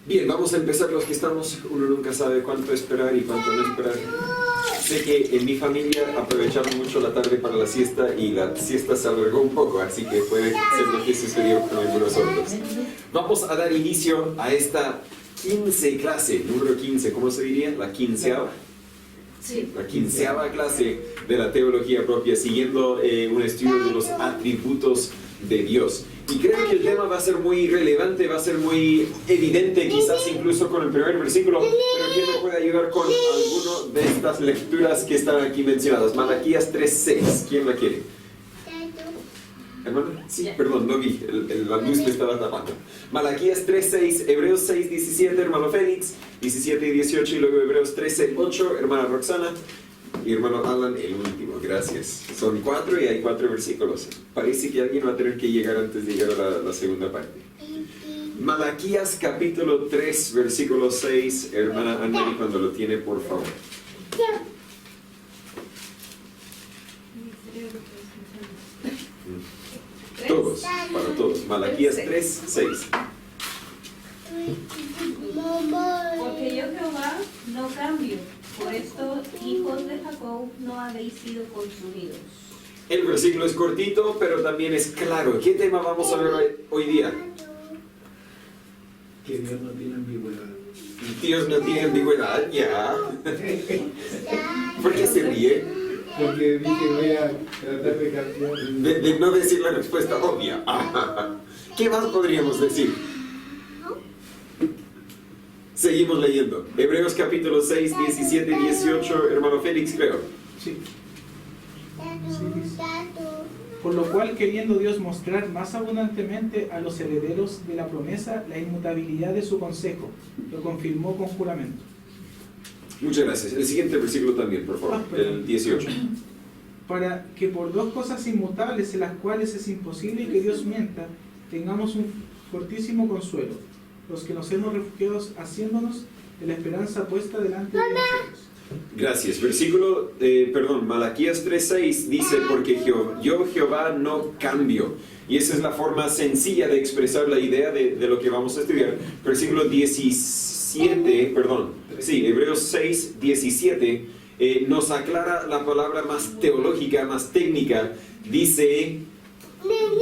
Bien, vamos a empezar los que estamos. Uno nunca sabe cuánto esperar y cuánto no esperar. Sé que en mi familia aprovecharon mucho la tarde para la siesta y la siesta se alargó un poco, así que puede ser lo que sucedió con algunos otros. Vamos a dar inicio a esta 15 clase, número 15, ¿cómo se diría? La quinceava. Sí. La quinceava clase de la teología propia, siguiendo un estudio de los atributos de Dios. Y creo que el tema va a ser muy relevante, va a ser muy evidente, quizás incluso con el primer versículo, pero ¿quién me puede ayudar con alguno de estas lecturas que están aquí mencionadas? Malaquías 3:6, ¿quién la quiere? ¿Hermano? Sí, perdón, no vi, la luz me estaba tapando. Malaquías 3:6, Hebreos 6:17, hermano Félix, 17 y 18, y luego Hebreos 13:8, hermana Roxana, y hermano Alan, el último, gracias. Son 4 y hay 4 versículos. Parece que alguien va a tener que llegar antes de llegar a la segunda parte. Malaquías capítulo 3, versículo 6, hermana Anneli, cuando lo tiene, por favor. Todos, para todos. Malaquías 3:6. Porque yo Jehová no cambio, por esto hijos de Jacob no habéis sido consumidos. El versículo es cortito, pero también es claro. ¿Qué tema vamos a ver hoy día? Que Dios no tiene ambigüedad. Dios no tiene ambigüedad, ya. ¿Por qué se ríe? Porque dije voy a tratar de cambiar. De no decir la respuesta obvia. ¿Qué más podríamos decir? Seguimos leyendo. Hebreos capítulo 6, 17 y 18, hermano Félix, creo. Sí. Por lo cual, queriendo Dios mostrar más abundantemente a los herederos de la promesa la inmutabilidad de su consejo, lo confirmó con juramento. Muchas gracias. El siguiente versículo también, por favor. El 18. Para que por dos cosas inmutables en las cuales es imposible que Dios mienta, tengamos un fortísimo consuelo, los que nos hemos refugiado haciéndonos de la esperanza puesta delante de nosotros. Gracias. Malaquías 3:6 dice, porque yo Jehová no cambio. Y esa es la forma sencilla de expresar la idea de lo que vamos a estudiar. Versículo 17, Hebreos 6:17 nos aclara la palabra más teológica, más técnica. Dice,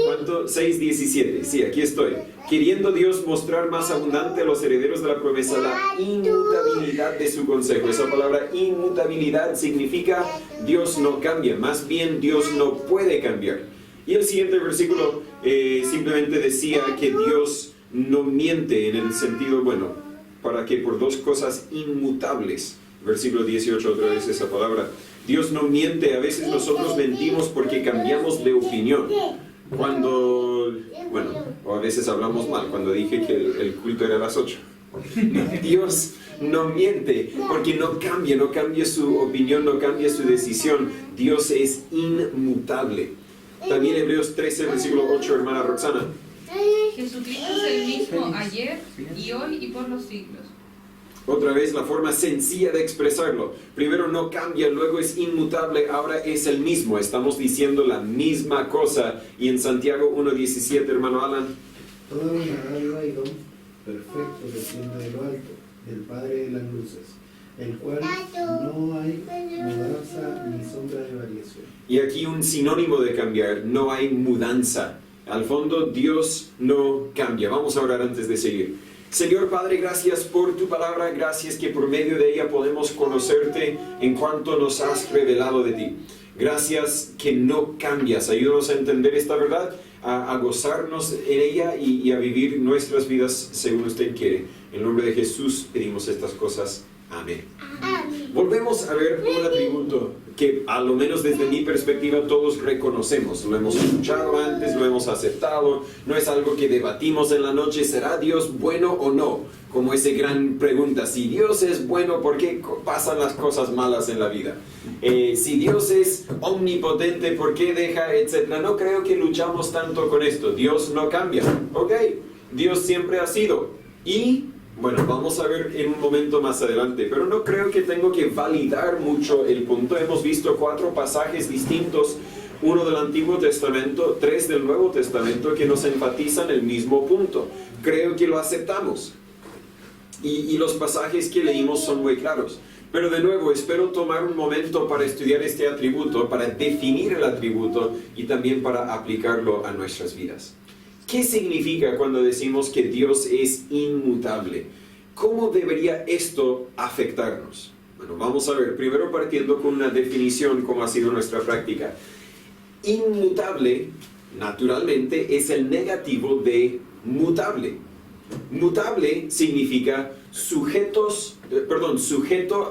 ¿cuánto? 6:17, sí, aquí estoy. Queriendo Dios mostrar más abundante a los herederos de la promesa la inmutabilidad de su consejo. Esa palabra inmutabilidad significa Dios no cambia, más bien Dios no puede cambiar. Y el siguiente versículo simplemente decía que Dios no miente en el sentido, para que por dos cosas inmutables. Versículo 18, otra vez esa palabra. Dios no miente, a veces nosotros mentimos porque cambiamos de opinión. O a veces hablamos mal, cuando dije que el culto era a las 8. Dios no miente, porque no cambia su opinión, no cambia su decisión. Dios es inmutable. También Hebreos 13, versículo 8, hermana Roxana. Jesucristo es el mismo ayer y hoy y por los siglos. Otra vez la forma sencilla de expresarlo. Primero no cambia, luego es inmutable, ahora es el mismo. Estamos diciendo la misma cosa. Y en Santiago 1:17, hermano Alan. Toda una dádiva y don perfecto desciende de lo alto, del Padre de las luces, el cual no hay mudanza ni sombra de variación. Y aquí un sinónimo de cambiar, no hay mudanza. Al fondo, Dios no cambia. Vamos a orar antes de seguir. Señor Padre, gracias por tu palabra, gracias que por medio de ella podemos conocerte en cuanto nos has revelado de ti. Gracias que no cambias, ayúdanos a entender esta verdad, a gozarnos en ella y a vivir nuestras vidas según usted quiere. En el nombre de Jesús pedimos estas cosas. Amén. Volvemos a ver un atributo que a lo menos desde mi perspectiva todos reconocemos. Lo hemos escuchado antes, lo hemos aceptado. No es algo que debatimos en la noche. ¿Será Dios bueno o no? Como esa gran pregunta. Si Dios es bueno, ¿por qué pasan las cosas malas en la vida? Si Dios es omnipotente, ¿por qué deja, etcétera? No creo que luchamos tanto con esto. Dios no cambia. Ok, Dios siempre ha sido. Y vamos a ver en un momento más adelante, pero no creo que tengo que validar mucho el punto. Hemos visto 4 pasajes distintos, uno del Antiguo Testamento, 3 del Nuevo Testamento, que nos enfatizan el mismo punto. Creo que lo aceptamos. Y los pasajes que leímos son muy claros. Pero de nuevo, espero tomar un momento para estudiar este atributo, para definir el atributo y también para aplicarlo a nuestras vidas. ¿Qué significa cuando decimos que Dios es inmutable? ¿Cómo debería esto afectarnos? Bueno, vamos a ver, primero partiendo con una definición, como ha sido nuestra práctica. Inmutable, naturalmente, es el negativo de mutable. Mutable significa sujeto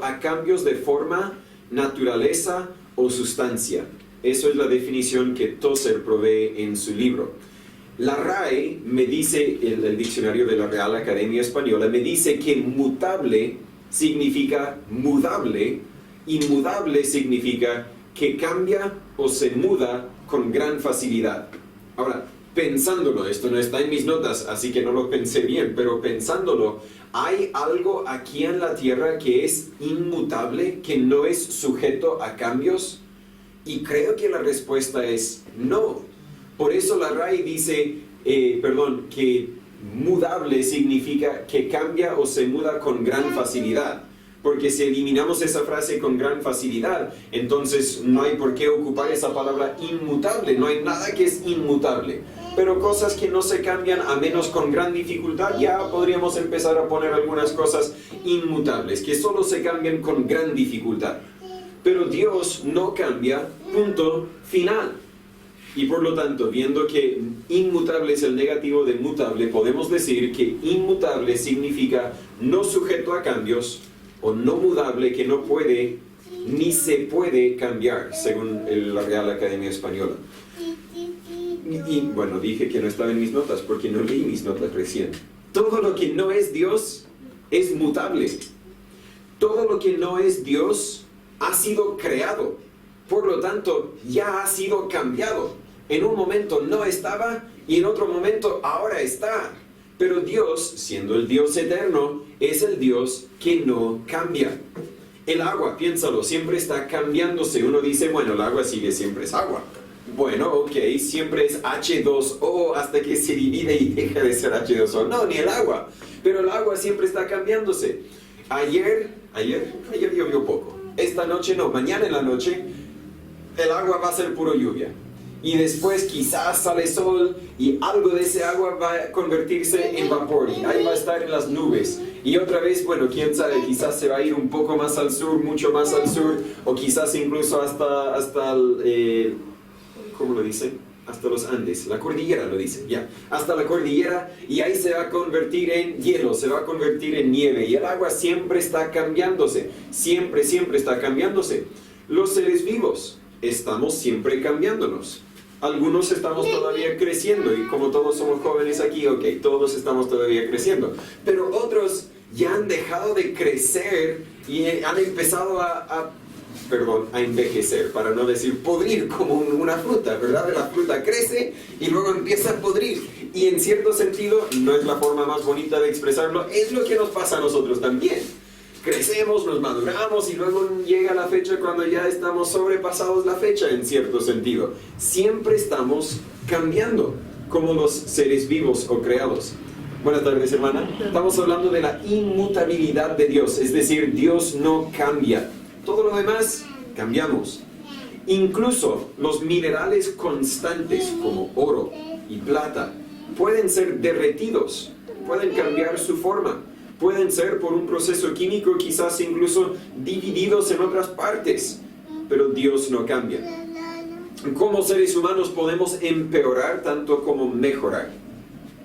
a cambios de forma, naturaleza o sustancia. Eso es la definición que Tozer provee en su libro. La RAE me dice, el diccionario de la Real Academia Española, me dice que mutable significa mudable, y mudable significa que cambia o se muda con gran facilidad. Ahora, pensándolo, esto no está en mis notas, así que no lo pensé bien, pero pensándolo, ¿hay algo aquí en la tierra que es inmutable, que no es sujeto a cambios? Y creo que la respuesta es no. Por eso la RAE dice, que mudable significa que cambia o se muda con gran facilidad. Porque si eliminamos esa frase con gran facilidad, entonces no hay por qué ocupar esa palabra inmutable. No hay nada que es inmutable. Pero cosas que no se cambian a menos con gran dificultad, ya podríamos empezar a poner algunas cosas inmutables, que solo se cambian con gran dificultad. Pero Dios no cambia, punto final. Y por lo tanto, viendo que inmutable es el negativo de mutable, podemos decir que inmutable significa no sujeto a cambios, o no mudable, que no puede ni se puede cambiar, según la Real Academia Española. Y bueno, dije que no estaba en mis notas porque no leí mis notas recién. Todo lo que no es Dios es mutable. Todo lo que no es Dios ha sido creado. Por lo tanto, ya ha sido cambiado. En un momento no estaba y en otro momento ahora está. Pero Dios, siendo el Dios eterno, es el Dios que no cambia. El agua, piénsalo, siempre está cambiándose. Uno dice, bueno, el agua siempre es agua. Bueno, ok, siempre es H2O hasta que se divide y deja de ser H2O. No, ni el agua. Pero el agua siempre está cambiándose. Ayer llovió poco. Esta noche no, mañana en la noche el agua va a ser puro lluvia. Y después quizás sale sol y algo de ese agua va a convertirse en vapor y ahí va a estar en las nubes. Y otra vez, bueno, quién sabe, quizás se va a ir un poco más al sur, mucho más al sur, o quizás incluso hasta ¿cómo lo dicen? Hasta los Andes, la cordillera lo dicen, ya. Hasta la cordillera y ahí se va a convertir en hielo, se va a convertir en nieve. Y el agua siempre está cambiándose, siempre está cambiándose. Los seres vivos estamos siempre cambiándonos. Algunos estamos todavía creciendo y como todos somos jóvenes aquí, ok, todos estamos todavía creciendo. Pero otros ya han dejado de crecer y han empezado a envejecer, para no decir podrir como una fruta, ¿verdad? La fruta crece y luego empieza a podrir. Y en cierto sentido, no es la forma más bonita de expresarlo, es lo que nos pasa a nosotros también. Crecemos, nos maduramos y luego llega la fecha cuando ya estamos sobrepasados la fecha en cierto sentido. Siempre estamos cambiando como los seres vivos o creados. Buenas tardes, hermana. Estamos hablando de la inmutabilidad de Dios, es decir, Dios no cambia. Todo lo demás cambiamos. Incluso los minerales constantes como oro y plata pueden ser derretidos, pueden cambiar su forma. Pueden ser por un proceso químico, quizás incluso divididos en otras partes, pero Dios no cambia. Como seres humanos podemos empeorar tanto como mejorar.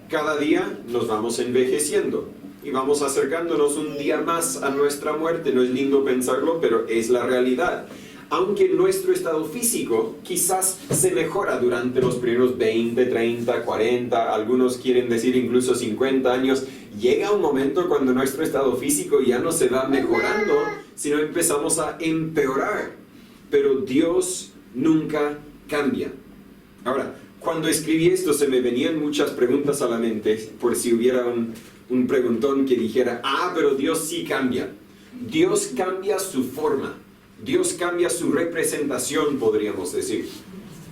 Cada día nos vamos envejeciendo y vamos acercándonos un día más a nuestra muerte. No es lindo pensarlo, pero es la realidad. Aunque nuestro estado físico quizás se mejora durante los primeros 20, 30, 40, algunos quieren decir incluso 50 años, llega un momento cuando nuestro estado físico ya no se va mejorando, sino empezamos a empeorar. Pero Dios nunca cambia. Ahora, cuando escribí esto se me venían muchas preguntas a la mente, por si hubiera un preguntón que dijera, pero Dios sí cambia. Dios cambia su forma. Dios cambia su representación, podríamos decir.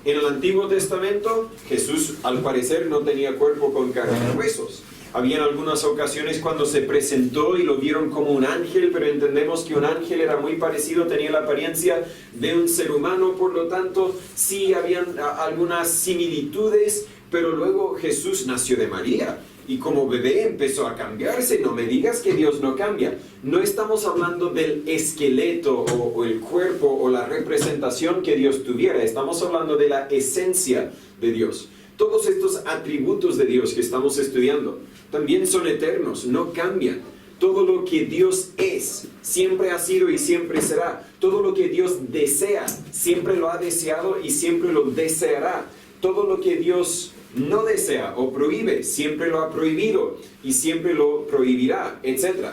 En el Antiguo Testamento, Jesús al parecer no tenía cuerpo con carne y huesos. Habían algunas ocasiones cuando se presentó y lo vieron como un ángel, pero entendemos que un ángel era muy parecido, tenía la apariencia de un ser humano, por lo tanto sí habían algunas similitudes, pero luego Jesús nació de María. Y como bebé empezó a cambiarse. No me digas que Dios no cambia. No estamos hablando del esqueleto o el cuerpo o la representación que Dios tuviera. Estamos hablando de la esencia de Dios. Todos estos atributos de Dios que estamos estudiando también son eternos, no cambian. Todo lo que Dios es, siempre ha sido y siempre será. Todo lo que Dios desea, siempre lo ha deseado y siempre lo deseará. Todo lo que Dios no desea o prohíbe, siempre lo ha prohibido y siempre lo prohibirá, etc.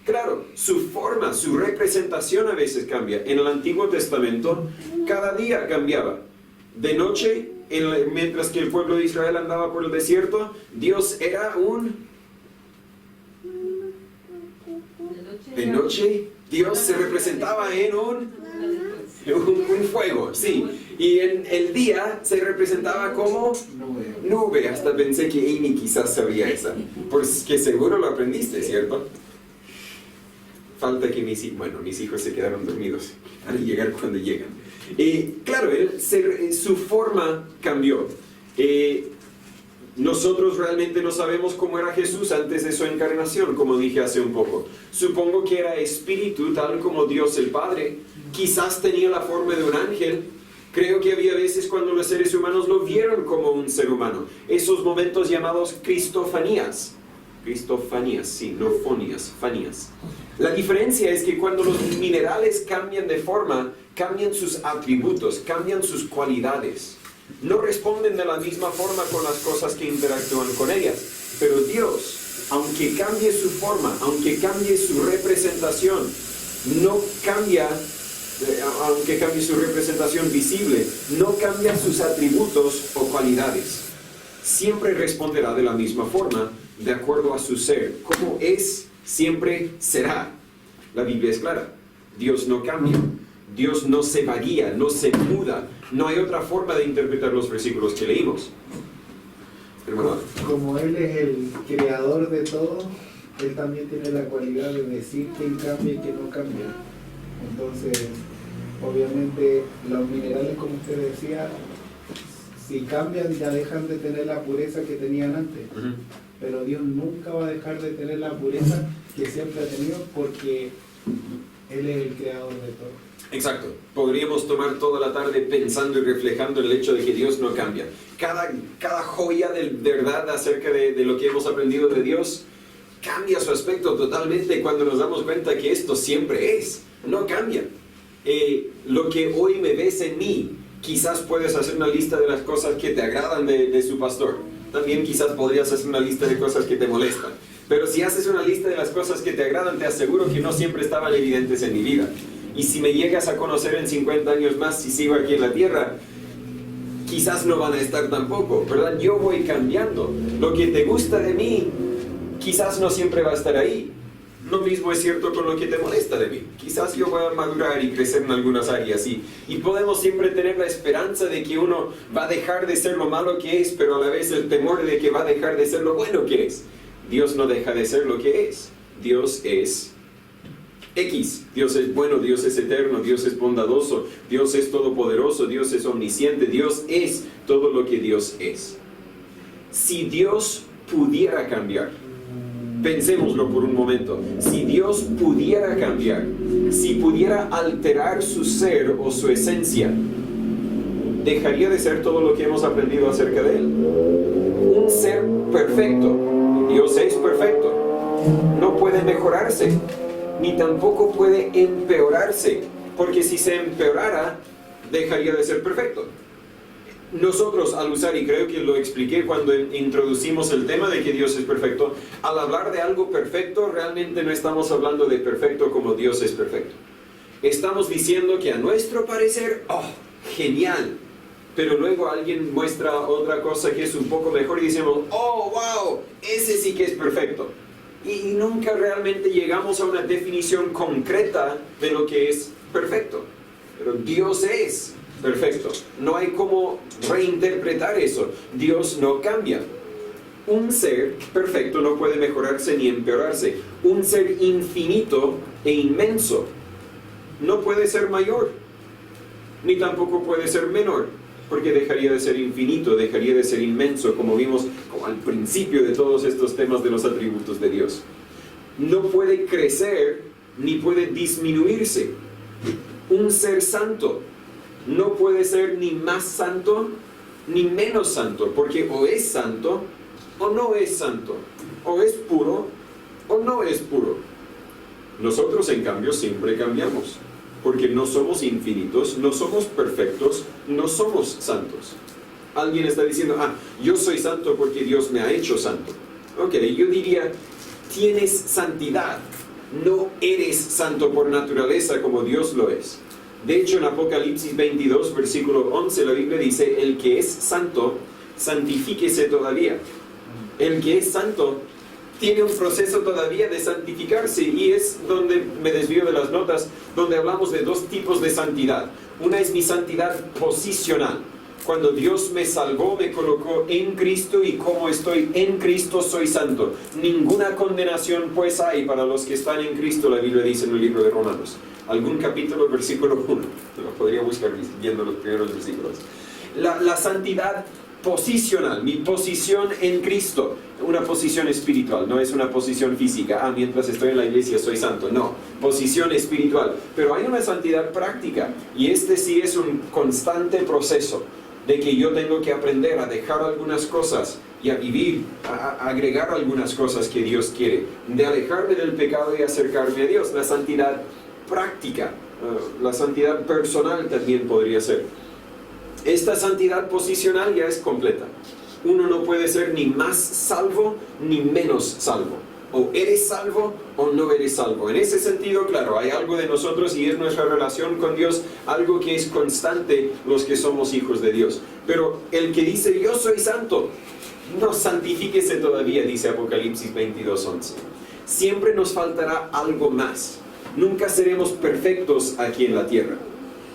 Claro, su forma, su representación a veces cambia. En el Antiguo Testamento, cada día cambiaba. De noche, mientras que el pueblo de Israel andaba por el desierto, Dios era de noche, Dios se representaba en un fuego, sí. Y en el día se representaba como nube. Hasta pensé que Amy quizás sabía esa. Porque seguro lo aprendiste, ¿cierto? Falta que mis hijos se quedaron dormidos al llegar cuando llegan. Claro, su forma cambió. Nosotros realmente no sabemos cómo era Jesús antes de su encarnación, como dije hace un poco. Supongo que era espíritu, tal como Dios el Padre. Quizás tenía la forma de un ángel. Creo que había veces cuando los seres humanos lo vieron como un ser humano. Esos momentos llamados cristofanías. Cristofanías, sí, no fonías, fanías. La diferencia es que cuando los minerales cambian de forma, cambian sus atributos, cambian sus cualidades. No responden de la misma forma con las cosas que interactúan con ellas. Pero Dios, aunque cambie su forma, aunque cambie su representación, no cambia, aunque cambie su representación visible, no cambia sus atributos o cualidades. Siempre responderá de la misma forma, de acuerdo a su ser. Como es, siempre será. La Biblia es clara. Dios no cambia. Dios no se varía, no se muda. No hay otra forma de interpretar los versículos que leímos. Hermano. Como Él es el creador de todo, Él también tiene la cualidad de decir que cambia y que no cambia. Entonces, obviamente, los minerales, como usted decía, si cambian ya dejan de tener la pureza que tenían antes. Pero Dios nunca va a dejar de tener la pureza que siempre ha tenido porque Él es el creador de todo. Exacto. Podríamos tomar toda la tarde pensando y reflejando el hecho de que Dios no cambia. Cada joya de verdad acerca de lo que hemos aprendido de Dios cambia su aspecto totalmente cuando nos damos cuenta que esto siempre es. No cambia. Lo que hoy me ves en mí, quizás puedes hacer una lista de las cosas que te agradan de su pastor. También quizás podrías hacer una lista de cosas que te molestan. Pero si haces una lista de las cosas que te agradan, te aseguro que no siempre estaban evidentes en mi vida. Y si me llegas a conocer en 50 años más, si sigo aquí en la tierra, quizás no van a estar tampoco, ¿verdad? Yo voy cambiando. Lo que te gusta de mí, quizás no siempre va a estar ahí. Lo mismo es cierto con lo que te molesta de mí. Quizás yo voy a madurar y crecer en algunas áreas. Y podemos siempre tener la esperanza de que uno va a dejar de ser lo malo que es, pero a la vez el temor de que va a dejar de ser lo bueno que es. Dios no deja de ser lo que es. Dios es X. Dios es bueno, Dios es eterno, Dios es bondadoso, Dios es todopoderoso, Dios es omnisciente, Dios es todo lo que Dios es. Si Dios pudiera cambiar, pensémoslo por un momento, si Dios pudiera cambiar, si pudiera alterar su ser o su esencia, ¿dejaría de ser todo lo que hemos aprendido acerca de Él? Un ser perfecto. Dios es perfecto. No puede mejorarse, ni tampoco puede empeorarse, porque si se empeorara, dejaría de ser perfecto. Nosotros al usar, y creo que lo expliqué cuando introducimos el tema de que Dios es perfecto, al hablar de algo perfecto, realmente no estamos hablando de perfecto como Dios es perfecto. Estamos diciendo que a nuestro parecer, ¡oh, genial! Pero luego alguien muestra otra cosa que es un poco mejor y decimos, ¡oh, wow! Ese sí que es perfecto. Y nunca realmente llegamos a una definición concreta de lo que es perfecto. Pero Dios es perfecto. No hay cómo reinterpretar eso. Dios no cambia. Un ser perfecto no puede mejorarse ni empeorarse. Un ser infinito e inmenso no puede ser mayor, ni tampoco puede ser menor, porque dejaría de ser infinito, dejaría de ser inmenso, como vimos como al principio de todos estos temas de los atributos de Dios. No puede crecer ni puede disminuirse. Un ser santo no puede ser ni más santo ni menos santo, porque o es santo o no es santo, o es puro o no es puro. Nosotros, en cambio, siempre cambiamos, porque no somos infinitos, no somos perfectos, no somos santos. Alguien está diciendo, yo soy santo porque Dios me ha hecho santo. Ok, yo diría, tienes santidad, no eres santo por naturaleza como Dios lo es. De hecho, en Apocalipsis 22, versículo 11, la Biblia dice, el que es santo, santifíquese todavía. El que es santo tiene un proceso todavía de santificarse, y es donde me desvío de las notas, donde hablamos de dos tipos de santidad. Una es mi santidad posicional. Cuando Dios me salvó, me colocó en Cristo, y como estoy en Cristo, soy santo. Ninguna condenación pues hay para los que están en Cristo, la Biblia dice en el libro de Romanos. Algún capítulo, versículo 1. Lo podría buscar viendo los primeros versículos. La santidad posicional, mi posición en Cristo, una posición espiritual, no es una posición física, mientras estoy en la iglesia soy santo, no, posición espiritual. Pero hay una santidad práctica, y este sí es un constante proceso, de que yo tengo que aprender a dejar algunas cosas y a vivir, a agregar algunas cosas que Dios quiere, de alejarme del pecado y acercarme a Dios. La santidad práctica, la santidad personal también podría ser. Esta santidad posicional ya es completa. Uno no puede ser ni más salvo ni menos salvo. O eres salvo o no eres salvo. En ese sentido, claro, hay algo de nosotros, y es nuestra relación con Dios, algo que es constante los que somos hijos de Dios. Pero el que dice yo soy santo, no santifíquese todavía, dice Apocalipsis 22:11. Siempre nos faltará algo más. Nunca seremos perfectos aquí en la tierra.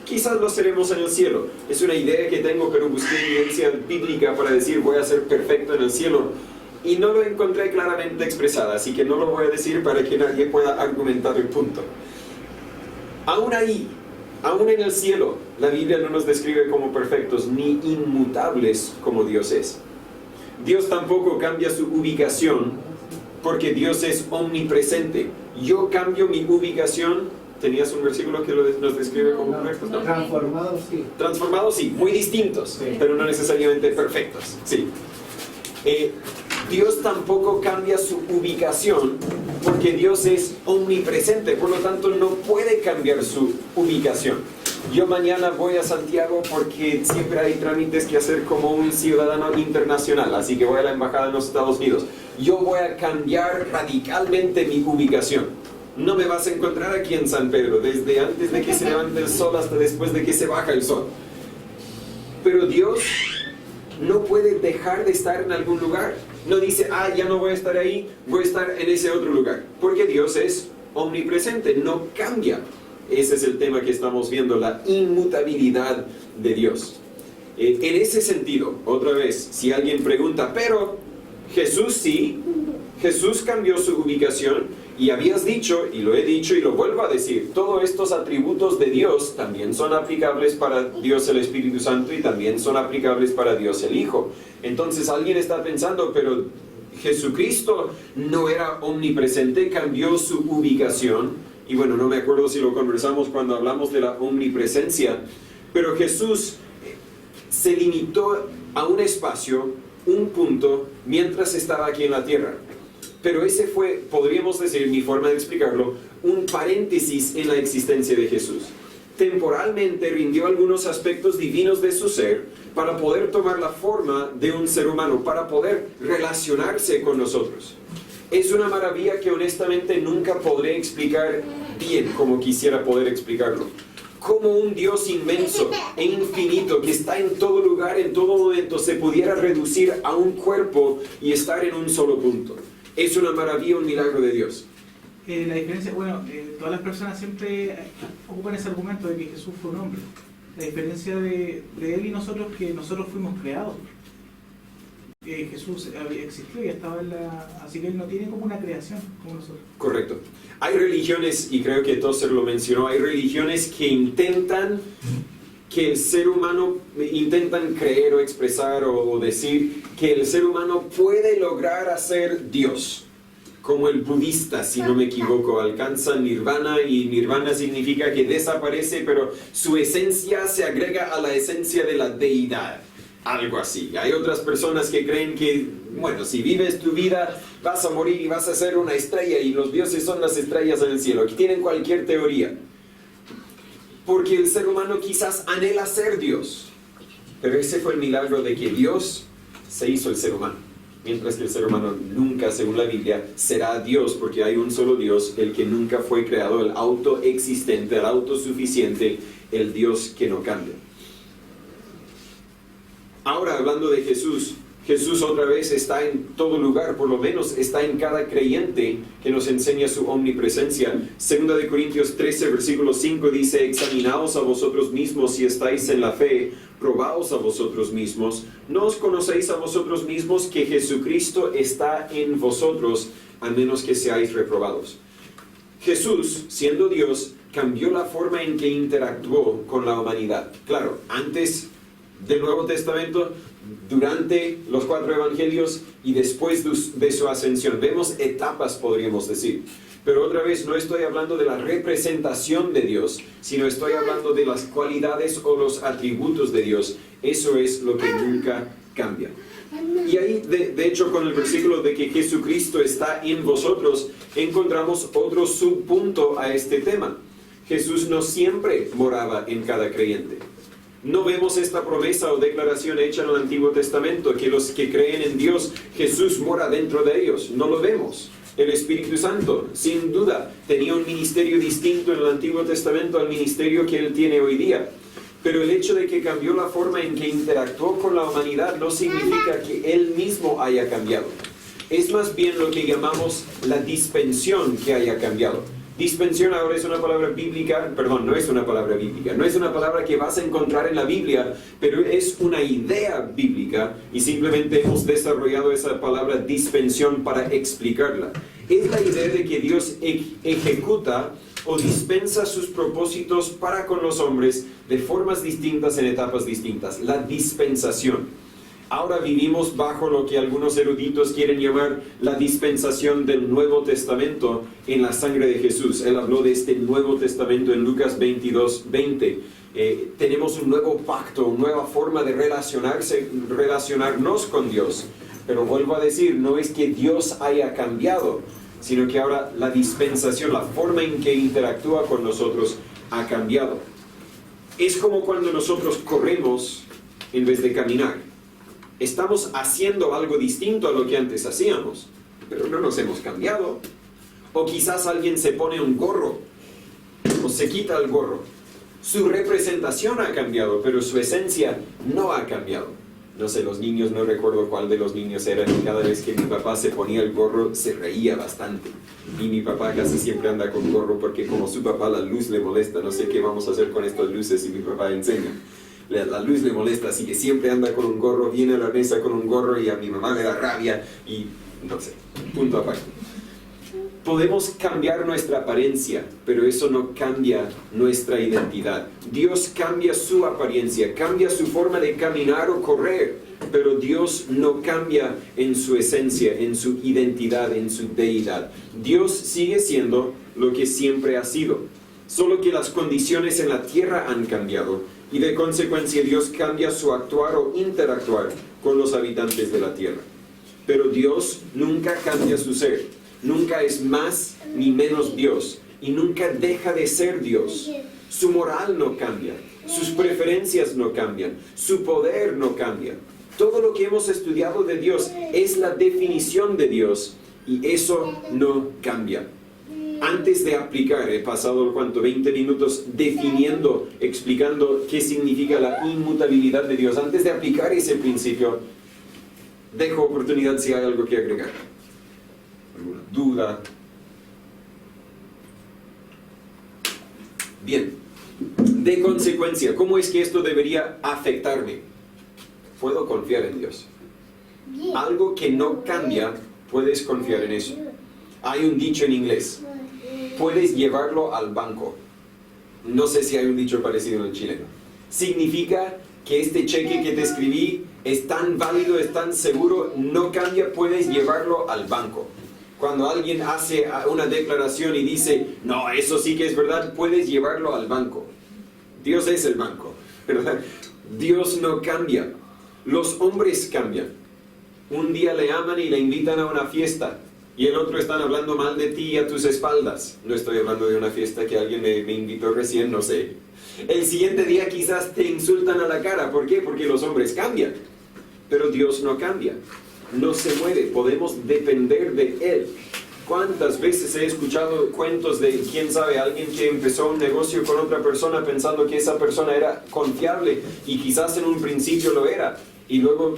Quizás lo seremos en el cielo. Es una idea que tengo, pero busqué evidencia bíblica para decir voy a ser perfecto en el cielo, y no lo encontré claramente expresada, así que no lo voy a decir para que nadie pueda argumentar el punto. Aún ahí, aún en el cielo, la Biblia no nos describe como perfectos ni inmutables como Dios es. Dios tampoco cambia su ubicación, porque Dios es omnipresente. Yo cambio mi ubicación. ¿Tenías un versículo que nos describe como perfectos? ¿No? Transformados, sí. Transformados, sí, muy distintos, sí, pero no necesariamente perfectos. Sí. Dios tampoco cambia su ubicación, porque Dios es omnipresente, por lo tanto no puede cambiar su ubicación. Yo mañana voy a Santiago porque siempre hay trámites que hacer como un ciudadano internacional, así que voy a la embajada en los Estados Unidos. Yo voy a cambiar radicalmente mi ubicación. No me vas a encontrar aquí en San Pedro, desde antes de que se levante el sol hasta después de que se baja el sol. Pero Dios no puede dejar de estar en algún lugar. No dice, ya no voy a estar ahí, voy a estar en ese otro lugar. Porque Dios es omnipresente, no cambia. Ese es el tema que estamos viendo, la inmutabilidad de Dios. En ese sentido, otra vez, si alguien pregunta, pero Jesús sí, Jesús cambió su ubicación, y habías dicho, y lo he dicho y lo vuelvo a decir, todos estos atributos de Dios también son aplicables para Dios el Espíritu Santo, y también son aplicables para Dios el Hijo. Entonces alguien está pensando, pero Jesucristo no era omnipresente, cambió su ubicación. Y bueno, no me acuerdo si lo conversamos cuando hablamos de la omnipresencia, pero Jesús se limitó a un espacio, un punto, mientras estaba aquí en la tierra. Pero ese fue, podríamos decir, mi forma de explicarlo, un paréntesis en la existencia de Jesús. Temporalmente rindió algunos aspectos divinos de su ser para poder tomar la forma de un ser humano, para poder relacionarse con nosotros. Es una maravilla que honestamente nunca podré explicar bien como quisiera poder explicarlo. Como un Dios inmenso e infinito que está en todo lugar, en todo momento, se pudiera reducir a un cuerpo y estar en un solo punto. Es una maravilla, un milagro de Dios. La diferencia, todas las personas siempre ocupan ese argumento de que Jesús fue un hombre. La diferencia de Él y nosotros es que nosotros fuimos creados. Jesús existió y estaba así que Él no tiene como una creación como nosotros. Correcto. Hay religiones, y creo que Tozer lo mencionó, hay religiones que intentan que el ser humano, intentan creer o expresar o decir que el ser humano puede lograr hacer Dios. Como el budista, si no me equivoco, alcanza nirvana, y nirvana significa que desaparece, pero su esencia se agrega a la esencia de la deidad. Algo así. Hay otras personas que creen que, bueno, si vives tu vida, vas a morir y vas a ser una estrella y los dioses son las estrellas en el cielo. Aquí tienen cualquier teoría. Porque el ser humano quizás anhela ser Dios. Pero ese fue el milagro de que Dios se hizo el ser humano. Mientras que el ser humano nunca, según la Biblia, será Dios, porque hay un solo Dios, el que nunca fue creado, el autoexistente, el autosuficiente, el Dios que no cambia. Ahora, hablando de Jesús, Jesús otra vez está en todo lugar, por lo menos está en cada creyente que nos enseña su omnipresencia. 2 Corintios 13, versículo 5 dice: examinaos a vosotros mismos si estáis en la fe, probaos a vosotros mismos. ¿No os conocéis a vosotros mismos que Jesucristo está en vosotros, a menos que seáis reprobados? Jesús, siendo Dios, cambió la forma en que interactuó con la humanidad. Claro, antes del Nuevo Testamento, durante los 4 evangelios y después de su ascensión. Vemos etapas, podríamos decir. Pero otra vez, no estoy hablando de la representación de Dios, sino estoy hablando de las cualidades o los atributos de Dios. Eso es lo que nunca cambia. Y ahí, de hecho, con el versículo de que Jesucristo está en vosotros, encontramos otro subpunto a este tema. Jesús no siempre moraba en cada creyente. No vemos esta promesa o declaración hecha en el Antiguo Testamento, que los que creen en Dios, Jesús mora dentro de ellos. No lo vemos. El Espíritu Santo, sin duda, tenía un ministerio distinto en el Antiguo Testamento al ministerio que Él tiene hoy día. Pero el hecho de que cambió la forma en que interactuó con la humanidad no significa que Él mismo haya cambiado. Es más bien lo que llamamos la dispensión que haya cambiado. Dispensión ahora es una palabra bíblica, perdón, no es una palabra bíblica, no es una palabra que vas a encontrar en la Biblia, pero es una idea bíblica y simplemente hemos desarrollado esa palabra dispensión para explicarla. Es la idea de que Dios ejecuta o dispensa sus propósitos para con los hombres de formas distintas en etapas distintas, la dispensación. Ahora vivimos bajo lo que algunos eruditos quieren llamar la dispensación del Nuevo Testamento en la sangre de Jesús. Él habló de este Nuevo Testamento en Lucas 22:20. Tenemos un nuevo pacto, una nueva forma de relacionarnos con Dios. Pero vuelvo a decir, no es que Dios haya cambiado, sino que ahora la dispensación, la forma en que interactúa con nosotros ha cambiado. Es como cuando nosotros corremos en vez de caminar. Estamos haciendo algo distinto a lo que antes hacíamos, pero no nos hemos cambiado. O quizás alguien se pone un gorro, o se quita el gorro. Su representación ha cambiado, pero su esencia no ha cambiado. No sé, los niños, no recuerdo cuál de los niños era, y cada vez que mi papá se ponía el gorro, se reía bastante. Y mi papá casi siempre anda con gorro, porque como su papá la luz le molesta, no sé qué vamos a hacer con estas luces, y mi papá enseña. La luz le molesta, así que siempre anda con un gorro, viene a la mesa con un gorro y a mi mamá le da rabia y no sé, punto aparte. Podemos cambiar nuestra apariencia, pero eso no cambia nuestra identidad. Dios cambia su apariencia, cambia su forma de caminar o correr, pero Dios no cambia en su esencia, en su identidad, en su deidad. Dios sigue siendo lo que siempre ha sido, solo que las condiciones en la tierra han cambiado. Y de consecuencia Dios cambia su actuar o interactuar con los habitantes de la tierra. Pero Dios nunca cambia su ser, nunca es más ni menos Dios, y nunca deja de ser Dios. Su moral no cambia, sus preferencias no cambian, su poder no cambia. Todo lo que hemos estudiado de Dios es la definición de Dios, y eso no cambia. Antes de aplicar, he pasado 20 minutos definiendo, explicando qué significa la inmutabilidad de Dios. Antes de aplicar ese principio, dejo oportunidad si hay algo que agregar. ¿Alguna duda? Bien. De consecuencia, ¿cómo es que esto debería afectarme? ¿Puedo confiar en Dios? algo que no cambia, puedes confiar en eso. Hay un dicho en inglés, puedes llevarlo al banco. No sé si hay un dicho parecido en chileno. Significa que este cheque que te escribí es tan válido, es tan seguro, no cambia, puedes llevarlo al banco. Cuando alguien hace una declaración y dice, no, eso sí que es verdad, puedes llevarlo al banco. Dios es el banco, ¿verdad? Dios no cambia. Los hombres cambian. Un día le aman y le invitan a una fiesta, y el otro están hablando mal de ti a tus espaldas. No estoy hablando de una fiesta que alguien me invitó recién, no sé. El siguiente día quizás te insultan a la cara. ¿Por qué? Porque los hombres cambian. Pero Dios no cambia. No se mueve. Podemos depender de Él. ¿Cuántas veces he escuchado cuentos de, quién sabe, alguien que empezó un negocio con otra persona pensando que esa persona era confiable y quizás en un principio lo era, y luego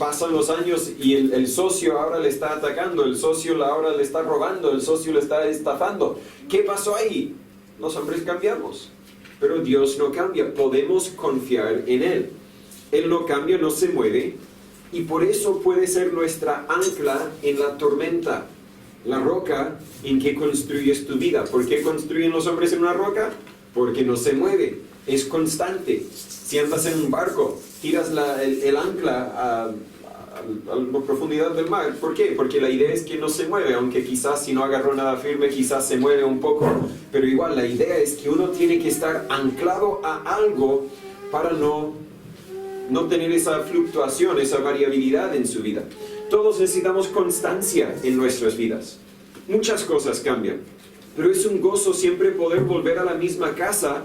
pasan los años y el socio ahora le está atacando, el socio ahora le está robando, el socio le está estafando? ¿Qué pasó ahí? Los hombres cambiamos, pero Dios no cambia. Podemos confiar en Él. Él no cambia, no se mueve, y por eso puede ser nuestra ancla en la tormenta. La roca en que construyes tu vida. ¿Por qué construyen los hombres en una roca? Porque no se mueve, es constante. Si andas en un barco, tiras el ancla a la profundidad del mar. ¿Por qué? Porque la idea es que no se mueve, aunque quizás si no agarró nada firme, quizás se mueve un poco. Pero igual, la idea es que uno tiene que estar anclado a algo para no tener esa fluctuación, esa variabilidad en su vida. Todos necesitamos constancia en nuestras vidas. Muchas cosas cambian, pero es un gozo siempre poder volver a la misma casa,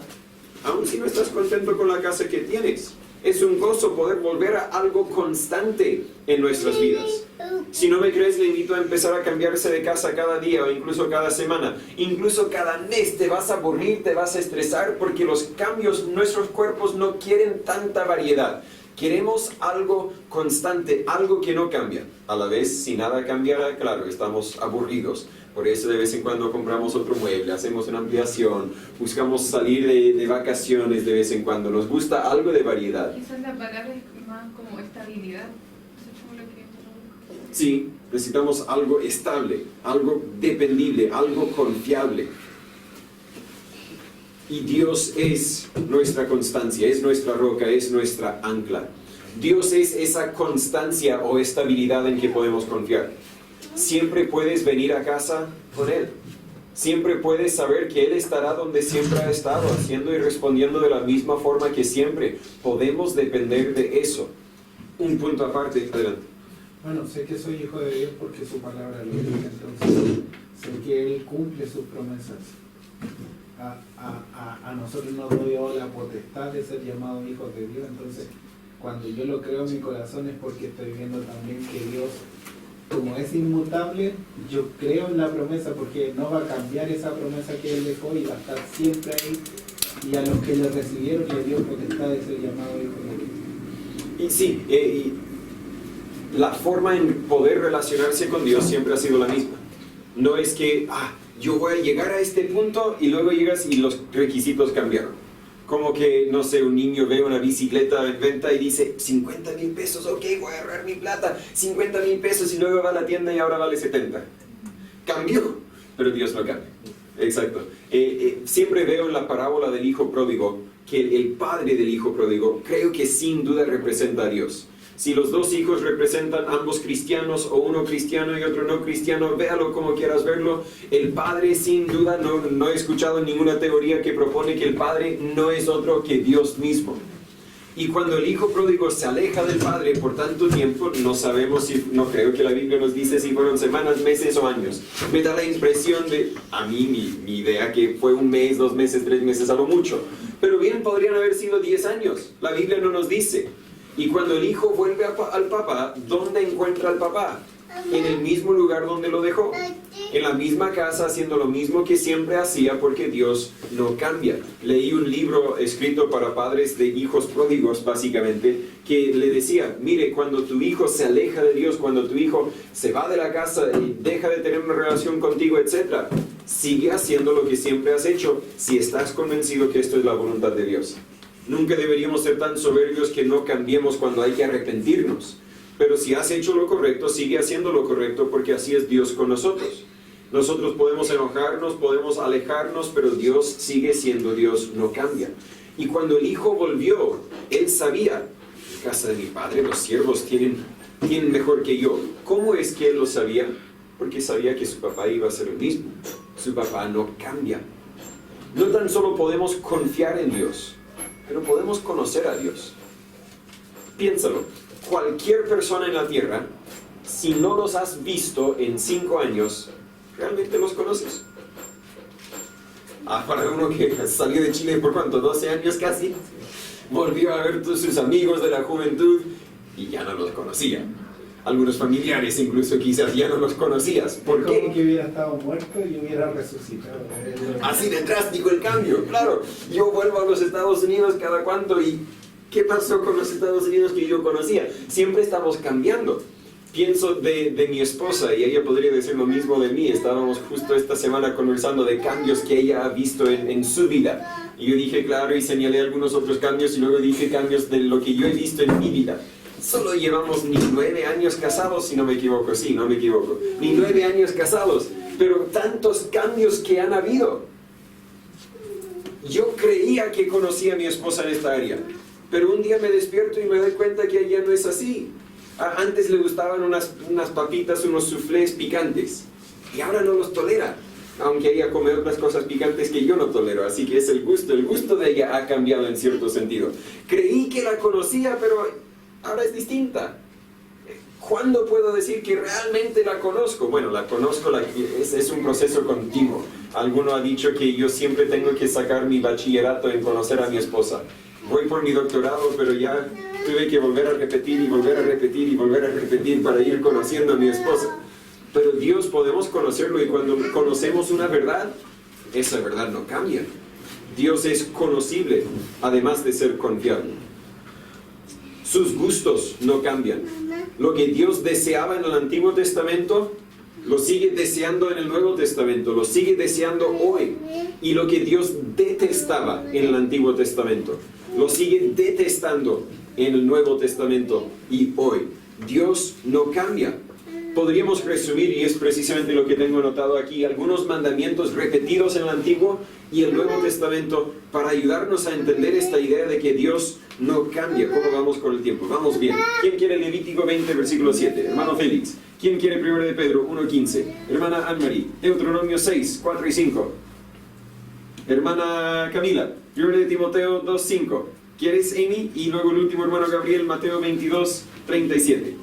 aun si no estás contento con la casa que tienes. Es un gozo poder volver a algo constante en nuestras vidas. Si no me crees, le invito a empezar a cambiarse de casa cada día o incluso cada semana. Incluso cada mes te vas a aburrir, te vas a estresar porque los cambios, nuestros cuerpos no quieren tanta variedad. Queremos algo constante, algo que no cambia. A la vez, si nada cambiara, claro, estamos aburridos. Por eso de vez en cuando compramos otro mueble, hacemos una ampliación, buscamos salir de vacaciones de vez en cuando. Nos gusta algo de variedad. Quizás la palabra es más como estabilidad. Eso es como lo que traduzco. Sí, necesitamos algo estable, algo dependible, algo confiable. Y Dios es nuestra constancia, es nuestra roca, es nuestra ancla. Dios es esa constancia o estabilidad en que podemos confiar. Siempre puedes venir a casa con Él. Siempre puedes saber que Él estará donde siempre ha estado, haciendo y respondiendo de la misma forma que siempre. Podemos depender de eso. Un punto aparte, adelante. Bueno, sé que soy hijo de Dios porque su palabra lo dice, entonces sé que Él cumple sus promesas. A nosotros nos dio la potestad de ser llamados hijos de Dios, entonces cuando yo lo creo en mi corazón es porque estoy viendo también que Dios, como es inmutable, yo creo en la promesa porque no va a cambiar esa promesa que Él dejó y va a estar siempre ahí, y a los que lo recibieron le dio potestad de ser llamados hijos de Dios. Y sí, y la forma en poder relacionarse con Dios siempre ha sido la misma. No es que, yo voy a llegar a este punto y luego llegas y los requisitos cambiaron. Como que, no sé, un niño ve una bicicleta en venta y dice, 50,000 pesos, ok, voy a ahorrar mi plata, 50,000 pesos, y luego va a la tienda y ahora vale 70. Cambió, pero Dios no cambia. Exacto. Siempre veo en la parábola del hijo pródigo que el padre del hijo pródigo creo que sin duda representa a Dios. Si los dos hijos representan ambos cristianos o uno cristiano y otro no cristiano, véalo como quieras verlo. El padre sin duda, no he escuchado ninguna teoría que propone que el padre no es otro que Dios mismo. Y cuando el hijo pródigo se aleja del padre por tanto tiempo, no sabemos si, no creo que la Biblia nos dice si fueron semanas, meses o años. Me da la impresión de, a mí mi idea que fue 1 mes, 2 meses, 3 meses a lo mucho. Pero bien podrían haber sido 10 años. La Biblia no nos dice. Y cuando el hijo vuelve al papá, ¿dónde encuentra al papá? En el mismo lugar donde lo dejó. En la misma casa, haciendo lo mismo que siempre hacía, porque Dios no cambia. Leí un libro escrito para padres de hijos pródigos, básicamente, que le decía, mire, cuando tu hijo se aleja de Dios, cuando tu hijo se va de la casa y deja de tener una relación contigo, etc., sigue haciendo lo que siempre has hecho, si estás convencido que esto es la voluntad de Dios. Nunca deberíamos ser tan soberbios que no cambiemos cuando hay que arrepentirnos. Pero si has hecho lo correcto, sigue haciendo lo correcto, porque así es Dios con nosotros. Nosotros podemos enojarnos, podemos alejarnos, pero Dios sigue siendo Dios, no cambia. Y cuando el hijo volvió, él sabía, en casa de mi padre los siervos tienen mejor que yo. ¿Cómo es que él lo sabía? Porque sabía que su papá iba a ser el mismo. Su papá no cambia. No tan solo podemos confiar en Dios, pero podemos conocer a Dios. Piénsalo, cualquier persona en la tierra, si no los has visto en 5 años, ¿realmente los conoces? Para uno que salió de Chile por ¿cuánto? 12 años casi, volvió a ver todos sus amigos de la juventud y ya no los conocía. Algunos familiares incluso quizás ya no los conocías. ¿Por qué? Como que hubiera estado muerto y hubiera resucitado. Así de drástico el cambio. Claro, yo vuelvo a los Estados Unidos cada cuánto y ¿qué pasó con los Estados Unidos que yo conocía? Siempre estamos cambiando. Pienso de mi esposa y ella podría decir lo mismo de mí. Estábamos justo esta semana conversando de cambios que ella ha visto en su vida. Y yo dije, claro, y señalé algunos otros cambios y luego dije cambios de lo que yo he visto en mi vida. Solo llevamos ni 9 años casados, si no me equivoco, sí, no me equivoco. Ni 9 años casados, pero tantos cambios que han habido. Yo creía que conocía a mi esposa en esta área, pero un día me despierto y me doy cuenta que ella no es así. Antes le gustaban unas papitas, unos soufflés picantes, y ahora no los tolera. Aunque ella come otras cosas picantes que yo no tolero, así que es el gusto de ella ha cambiado en cierto sentido. Creí que la conocía, pero ahora es distinta. ¿Cuándo puedo decir que realmente la conozco? Bueno, la conozco, es un proceso continuo. Alguno ha dicho que yo siempre tengo que sacar mi bachillerato en conocer a mi esposa. Voy por mi doctorado, pero ya tuve que volver a repetir y volver a repetir y volver a repetir para ir conociendo a mi esposa. Pero Dios podemos conocerlo y cuando conocemos una verdad, esa verdad no cambia. Dios es conocible, además de ser confiable. Sus gustos no cambian. Lo que Dios deseaba en el Antiguo Testamento, lo sigue deseando en el Nuevo Testamento, lo sigue deseando hoy. Y lo que Dios detestaba en el Antiguo Testamento, lo sigue detestando en el Nuevo Testamento y hoy. Dios no cambia. Podríamos resumir, y es precisamente lo que tengo anotado aquí, algunos mandamientos repetidos en el Antiguo y el Nuevo Testamento para ayudarnos a entender esta idea de que Dios no cambia. ¿Cómo vamos con el tiempo? Vamos bien. ¿Quién quiere Levítico 20, versículo 7? Hermano Félix. ¿Quién quiere 1 de Pedro 1:15? Hermana Anne-Marie. Deuteronomio 6, 4 y 5. Hermana Camila. 1 de Timoteo 2:5. ¿Quieres, Amy? Y luego el último hermano Gabriel, Mateo 22, 37.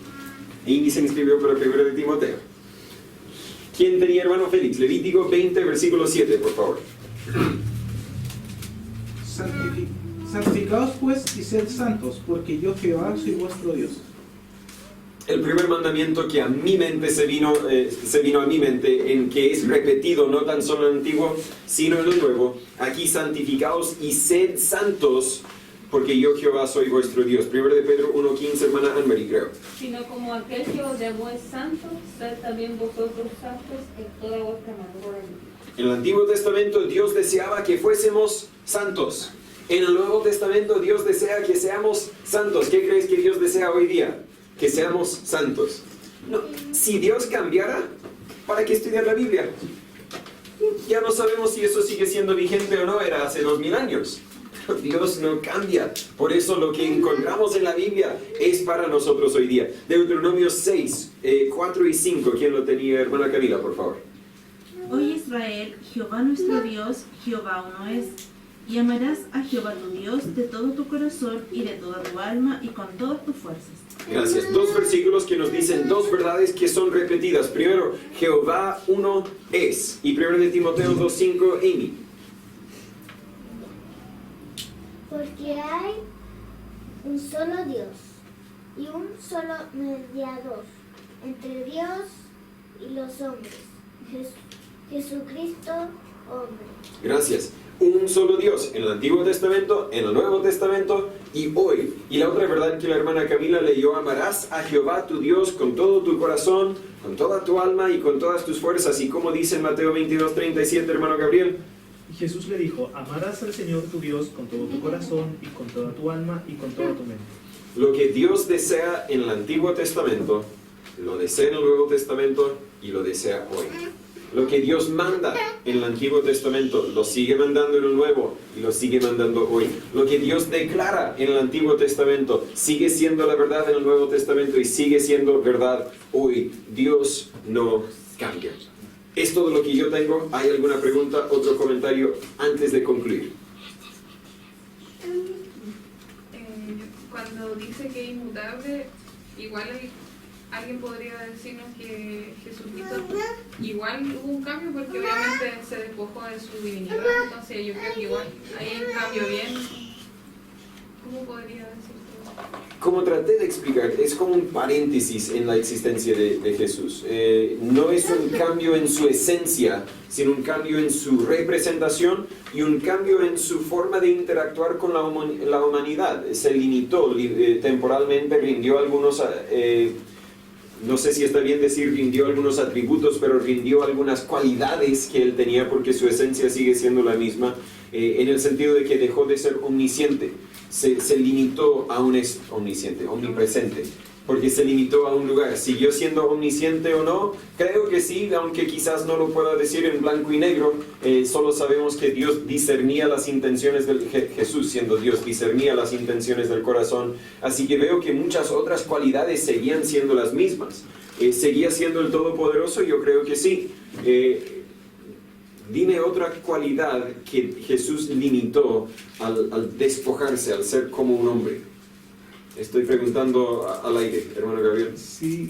Amy se inscribió para 1 de Timoteo. ¿Quién tenía, hermano Félix? Levítico 20, versículo 7, por favor. Santificaos pues y sed santos, porque yo Jehová soy vuestro Dios. El primer mandamiento que a mi mente se vino a mi mente, en que es repetido no tan solo en el Antiguo, sino en el Nuevo. Aquí santificaos y sed santos, porque yo Jehová soy vuestro Dios. 1 de Pedro 1:15, hermana Anne-Marie, creo. Sino como aquel que os llamó es santo, sed también vosotros santos en toda vuestra manera de vivir. En el Antiguo Testamento Dios deseaba que fuésemos santos. En el Nuevo Testamento Dios desea que seamos santos. ¿Qué crees que Dios desea hoy día? Que seamos santos. No, si Dios cambiara, ¿para qué estudiar la Biblia? Ya no sabemos si eso sigue siendo vigente o no, era hace 2000 años. Dios no cambia. Por eso lo que encontramos en la Biblia es para nosotros hoy día. Deuteronomio 6, 4 y 5. ¿Quién lo tenía? Hermana Camila, por favor. Oye Israel, Jehová nuestro Dios, Jehová uno es. Y amarás a Jehová tu Dios de todo tu corazón y de toda tu alma y con todas tus fuerzas. Gracias. 2 versículos que nos dicen 2 verdades que son repetidas. Primero, Jehová uno es. Y 1 de Timoteo 2:5, Amy. Porque hay un solo Dios y un solo mediador entre Dios y los hombres, Jesucristo hombre. Gracias. Un solo Dios en el Antiguo Testamento, en el Nuevo Testamento y hoy. Y la otra verdad que la hermana Camila leyó: amarás a Jehová tu Dios con todo tu corazón, con toda tu alma y con todas tus fuerzas. Y como dice en Mateo 22:37, hermano Gabriel. Y Jesús le dijo: amarás al Señor tu Dios con todo tu corazón y con toda tu alma y con toda tu mente. Lo que Dios desea en el Antiguo Testamento, lo desea en el Nuevo Testamento y lo desea hoy. Lo que Dios manda en el Antiguo Testamento, lo sigue mandando en el Nuevo y lo sigue mandando hoy. Lo que Dios declara en el Antiguo Testamento, sigue siendo la verdad en el Nuevo Testamento y sigue siendo verdad hoy. Dios no cambia. Es todo lo que yo tengo. ¿Hay alguna pregunta, otro comentario antes de concluir? Cuando dice que es inmutable, igual alguien podría decirnos que Jesucristo igual hubo un cambio porque obviamente se despojó de su divinidad, entonces yo creo que igual hay un cambio bien. ¿Cómo podría decirlo? Como traté de explicar, es como un paréntesis en la existencia de Jesús. No es un cambio en su esencia, sino un cambio en su representación y un cambio en su forma de interactuar con la humanidad. Se limitó temporalmente, rindió algunos... no sé si está bien decir rindió algunos atributos, pero rindió algunas cualidades que él tenía porque su esencia sigue siendo la misma, en el sentido de que dejó de ser omnisciente. Se limitó a un omnipresente, porque se limitó a un lugar. ¿Siguió siendo omnisciente o no? Creo que sí, aunque quizás no lo pueda decir en blanco y negro. Solo sabemos que Dios discernía las intenciones del Jesús, siendo Dios, discernía las intenciones del corazón. Así que veo que muchas otras cualidades seguían siendo las mismas. ¿Seguía siendo el Todopoderoso? Yo creo que sí. Dime otra cualidad que Jesús limitó al despojarse, al ser como un hombre. Estoy preguntando al aire, hermano Gabriel. Sí,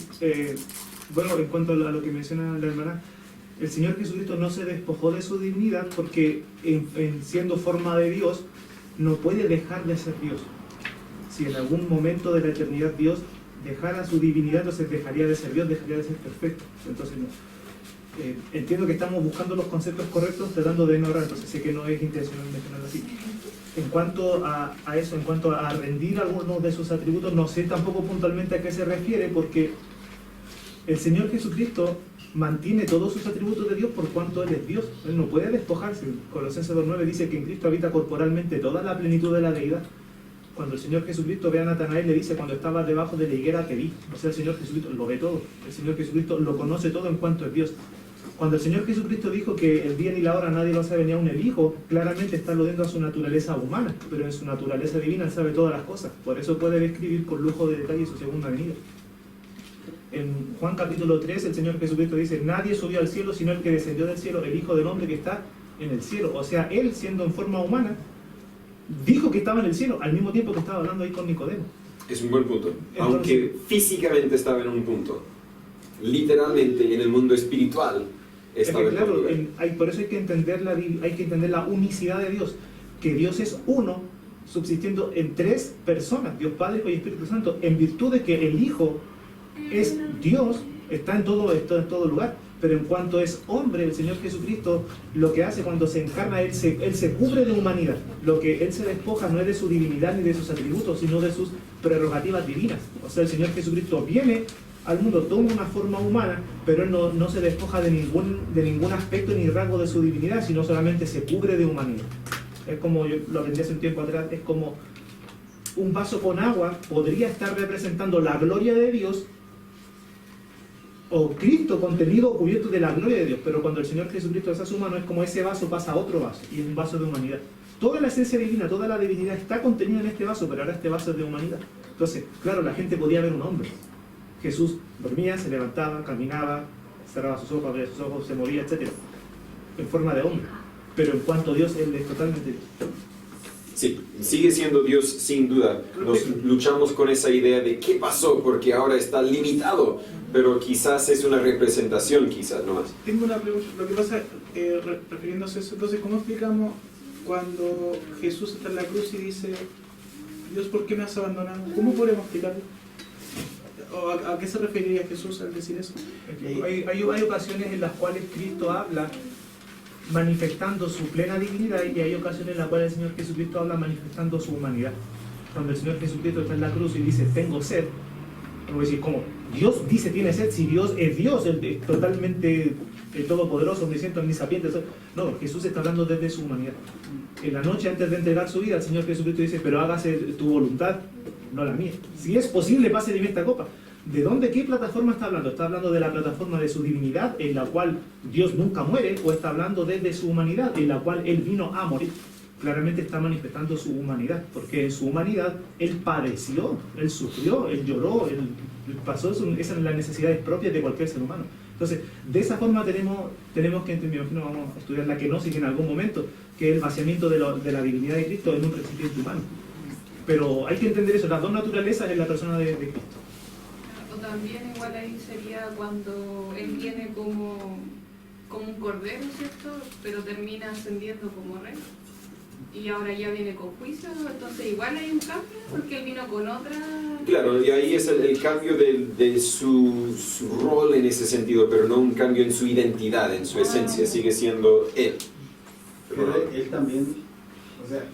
bueno, en cuanto a lo que menciona la hermana, el Señor Jesucristo no se despojó de su divinidad porque siendo forma de Dios, no puede dejar de ser Dios. Si en algún momento de la eternidad Dios dejara su divinidad, entonces dejaría de ser Dios, dejaría de ser perfecto. Entonces no. Entiendo que estamos buscando los conceptos correctos, tratando de ignorar, entonces sé que no es intencional mencionarlo así. En cuanto a eso, en cuanto a rendir algunos de sus atributos, no sé tampoco puntualmente a qué se refiere, porque el Señor Jesucristo mantiene todos sus atributos de Dios por cuanto Él es Dios. Él no puede despojarse. Colosenses 2:9 dice que en Cristo habita corporalmente toda la plenitud de la deidad. Cuando el Señor Jesucristo ve a Natanael, le dice, cuando estaba debajo de la higuera te vi. O sea, el Señor Jesucristo lo ve todo. El Señor Jesucristo lo conoce todo en cuanto es Dios. Cuando el Señor Jesucristo dijo que el día ni la hora nadie lo sabe ni aún el Hijo, claramente está aludiendo a su naturaleza humana, pero en su naturaleza divina Él sabe todas las cosas. Por eso puede describir con lujo de detalle su segunda venida. En Juan capítulo 3 el Señor Jesucristo dice, nadie subió al cielo sino el que descendió del cielo, el Hijo del Hombre que está en el cielo. O sea, Él siendo en forma humana, dijo que estaba en el cielo, al mismo tiempo que estaba hablando ahí con Nicodemo. Es un buen punto. Entonces, aunque físicamente estaba en un punto, literalmente en el mundo espiritual estaba en claro, otro lugar. por eso hay que entender la unicidad de Dios, que Dios es uno, subsistiendo en tres personas, Dios Padre, Hijo y Espíritu Santo, en virtud de que el Hijo es Dios, está en todo lugar. Pero en cuanto es hombre, el Señor Jesucristo, lo que hace cuando se encarna, Él se cubre de humanidad. Lo que Él se despoja no es de su divinidad ni de sus atributos, sino de sus prerrogativas divinas. O sea, el Señor Jesucristo viene al mundo, toma una forma humana, pero Él no se despoja de ningún aspecto ni rasgo de su divinidad, sino solamente se cubre de humanidad. Es como, yo lo aprendí hace un tiempo atrás, es como un vaso con agua podría estar representando la gloria de Dios, o Cristo contenido o cubierto de la gloria de Dios, pero cuando el Señor Jesucristo es a su mano, es como ese vaso pasa a otro vaso, y es un vaso de humanidad. Toda la esencia divina, toda la divinidad está contenida en este vaso, pero ahora este vaso es de humanidad. Entonces, claro, la gente podía ver un hombre. Jesús dormía, se levantaba, caminaba, cerraba sus ojos, abría sus ojos, se movía, etc. En forma de hombre. Pero en cuanto a Dios, Él es totalmente Dios. Sí, sigue siendo Dios sin duda. Nos luchamos con esa idea de qué pasó, porque ahora está limitado, pero quizás es una representación, quizás no más. Tengo una pregunta. Lo que pasa, refiriéndose a eso, entonces, ¿cómo explicamos cuando Jesús está en la cruz y dice, Dios, ¿por qué me has abandonado? ¿Cómo podemos explicarlo? ¿O a qué se referiría Jesús al decir eso? Hay ocasiones en las cuales Cristo habla manifestando su plena divinidad, y hay ocasiones en las cuales el Señor Jesucristo habla manifestando su humanidad. Cuando el Señor Jesucristo está en la cruz y dice, tengo sed, no voy a decir, como Dios dice tiene sed, si Dios es Dios, es totalmente todopoderoso, omnisciente, omnisapiente. No, Jesús está hablando desde su humanidad. En la noche antes de entregar su vida, el Señor Jesucristo dice, pero hágase tu voluntad. no la mía. Si es posible, pase de mí esta copa. ¿De dónde, qué plataforma está hablando? ¿Está hablando de la plataforma de su divinidad, en la cual Dios nunca muere? ¿O está hablando desde su humanidad, en la cual Él vino a morir? Claramente está manifestando su humanidad, porque en su humanidad Él padeció, Él sufrió, Él lloró, Él pasó esas son las necesidades propias de cualquier ser humano. Entonces, de esa forma tenemos que entender, no vamos a estudiar la kenosis en algún momento, que es el vaciamiento de la divinidad de Cristo en un recipiente humano. Pero hay que entender eso, las dos naturalezas en la persona de Cristo. O también igual ahí sería cuando Él viene como un cordero, ¿cierto? Pero termina ascendiendo como rey. Y ahora ya viene con juicio, entonces igual hay un cambio, porque Él vino con otra... Claro, y ahí es el cambio de su rol en ese sentido, pero no un cambio en su identidad, en su esencia, sigue siendo Él. Pero él también, o sea,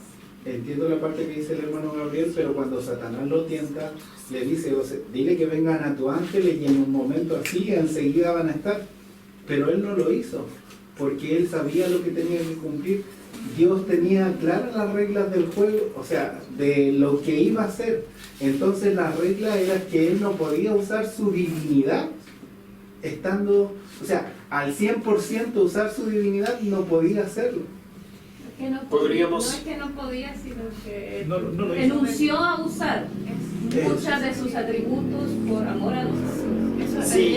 entiendo la parte que dice el hermano Gabriel, pero cuando Satanás lo tienta, le dice, o sea, dile que vengan a tu ángeles y en un momento así, enseguida van a estar. Pero él no lo hizo, porque él sabía lo que tenía que cumplir. Dios tenía claras las reglas del juego, o sea, de lo que iba a hacer. Entonces la regla era que él no podía usar su divinidad estando, o sea, al 100% usar su divinidad, no podía hacerlo. Que no Podríamos- no es que no podía, sino que No lo hizo. renunció a usar muchos de sus atributos por amor a los hijos. Sí,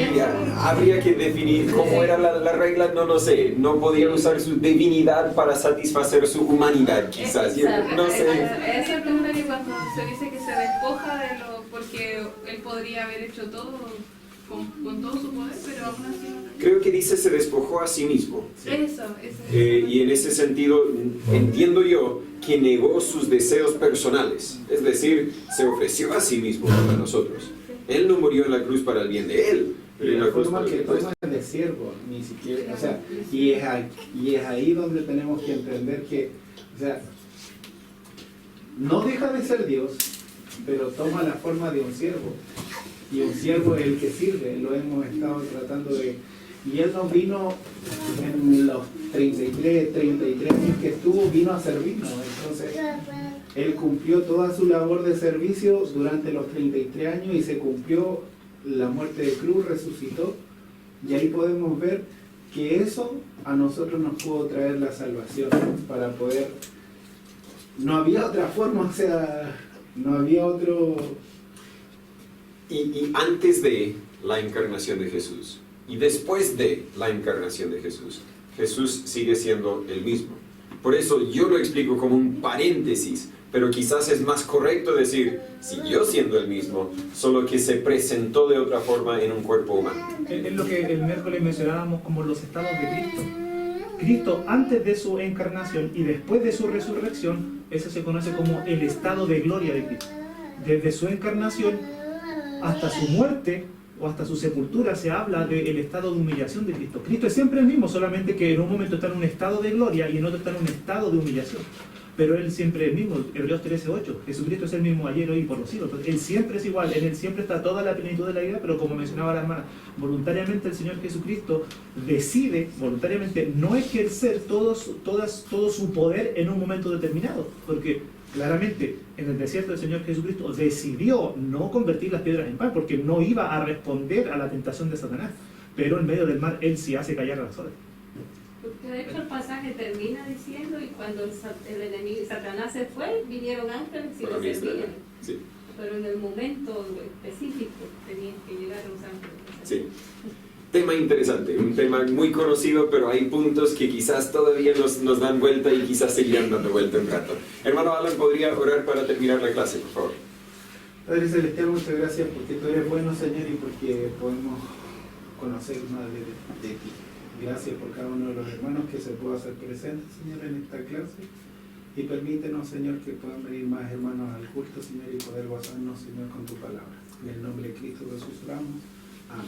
habría que definir cómo era la regla, no lo sé. No podía usar su divinidad para satisfacer su humanidad, quizás. No sé. Ese es el que cuando se dice que se despoja de lo... porque Él podría haber hecho todo con todo su poder, pero aún así no lo hizo. Creo que dice se despojó a sí mismo. Eso. Y en ese sentido, entiendo yo que negó sus deseos personales. Es decir, se ofreció a sí mismo para nosotros. Él no murió en la cruz para el bien de Él, pero Y en la la cruz forma para el que bien nuestro. toma de siervo, ni siquiera, o sea, y es ahí donde tenemos que entender que, o sea, no deja de ser Dios, pero toma la forma de un siervo. Y un siervo es el que sirve, lo hemos estado tratando de... Y Él no vino en los 33 años que estuvo, vino a servirnos. Entonces, Él cumplió toda su labor de servicio durante los 33 años y se cumplió la muerte de cruz, resucitó. Y ahí podemos ver que eso a nosotros nos pudo traer la salvación para poder... No había otra forma, o sea, no había otro... Y antes de la encarnación de Jesús y después de la encarnación de Jesús, Jesús sigue siendo el mismo. Por eso yo lo explico como un paréntesis, pero quizás es más correcto decir, siguió siendo el mismo, solo que se presentó de otra forma en un cuerpo humano. Es lo que el miércoles mencionábamos como los estados de Cristo. Cristo antes de su encarnación y después de su resurrección, eso se conoce como el estado de gloria de Cristo. Desde su encarnación hasta su muerte o hasta su sepultura se habla del estado de humillación de Cristo. Cristo es siempre el mismo, solamente que en un momento está en un estado de gloria y en otro está en un estado de humillación. Pero Él siempre es el mismo. Hebreos 13:8. Jesucristo es el mismo ayer, hoy y por los siglos. Entonces, Él siempre es igual, en Él siempre está toda la plenitud de la vida, pero como mencionaba la hermana, voluntariamente el Señor Jesucristo decide, voluntariamente, no ejercer todo su poder en un momento determinado, porque claramente en el desierto el Señor Jesucristo decidió no convertir las piedras en pan, porque no iba a responder a la tentación de Satanás, pero en medio del mar Él sí hace callar a las olas. Porque de hecho el pasaje termina diciendo, y cuando el enemigo Satanás se fue, vinieron ángeles y Para le ministrar. servían. Sí, Pero en el momento específico tenían que llegar los ángeles. sí. Tema interesante, un tema muy conocido, pero hay puntos que quizás todavía nos dan vuelta y quizás seguirán dando vuelta un rato. Hermano Alan, ¿podría orar para terminar la clase, por favor? Padre Celestial, muchas gracias porque tú eres bueno, Señor, y porque podemos conocer más de ti. Gracias por cada uno de los hermanos que se pueda hacer presente, Señor, en esta clase. Y permítenos, Señor, que puedan venir más hermanos al culto, Señor, y poder gozarnos, Señor, con tu palabra. En el nombre de Cristo Jesús oramos. Amén.